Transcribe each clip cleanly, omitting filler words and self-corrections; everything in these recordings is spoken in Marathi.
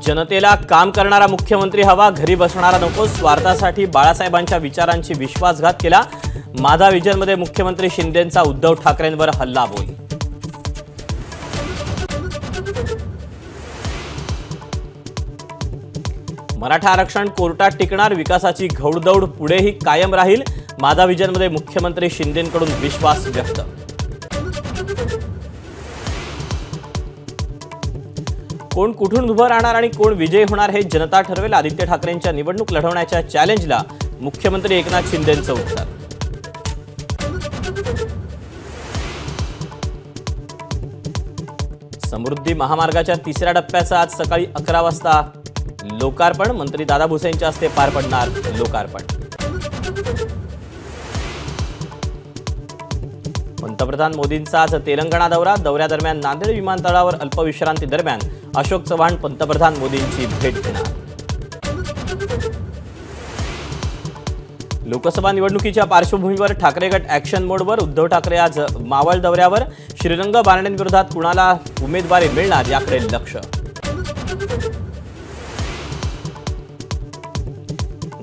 जनतेला काम करणारा मुख्यमंत्री हवा, घरी बसणारा नको। स्वार्थासाठी बाळासाहेबांच्या विचारांची विश्वासघात केला। माझा विजनमध्ये मुख्यमंत्री शिंदेंचा उद्धव ठाकरेंवर हल्लाबोल। मराठा आरक्षण कोर्टात टिकणार, विकासाची घौडदौड पुढेही कायम राहील। माझा विजनमध्ये मुख्यमंत्री शिंदेंकडून विश्वास व्यक्त। कोण कुठून उभं राहणार आणि कोण विजयी होणार हे जनता ठरवेल। आदित्य ठाकरेंच्या निवडणूक लढवण्याच्या चॅलेंजला मुख्यमंत्री एकनाथ शिंदेंचं उत्तर। समृद्धी महामार्गाच्या तिसऱ्या टप्प्याचं आज सकाळी 11 वाजता लोकार्पण। मंत्री दादा भुसेंच्या हस्ते पार पडणार लोकार्पण। पंतप्रधान मोदींचा आज तेलंगणा दौऱ्यादरम्यान नांदेड विमानतळावर अल्पविश्रांती दरम्यान अशोक चव्हाण पंतप्रधान मोदींची भेट घेणार। लोकसभा निवडणुकीच्या पार्श्वभूमीवर ठाकरे गट ॲक्शन मोडवर। उद्धव ठाकरे आज मावळ दौऱ्यावर। श्रीरंग बारणेंविरोधात कुणाला उमेदवारी मिळणार याकडे लक्ष।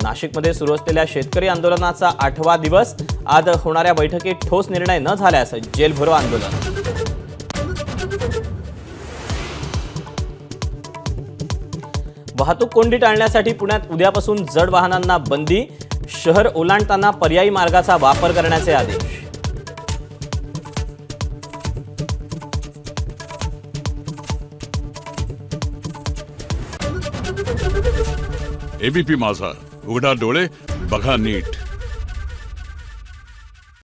नाशिकमध्ये सुरू असलेल्या शेतकरी आंदोलनाचा 8वा दिवस। आज होणाऱ्या बैठकीत ठोस निर्णय न झाल्यास जेल भरो आंदोलन। वाहतूक कोंडी टाळण्यासाठी पुण्यात उद्यापासून जड वाहनांना बंदी। शहर ओलांडताना पर्यायी मार्गाचा वापर करण्याचे आदेश। एबीपी माझा, उघडा डोळे बघा नीट।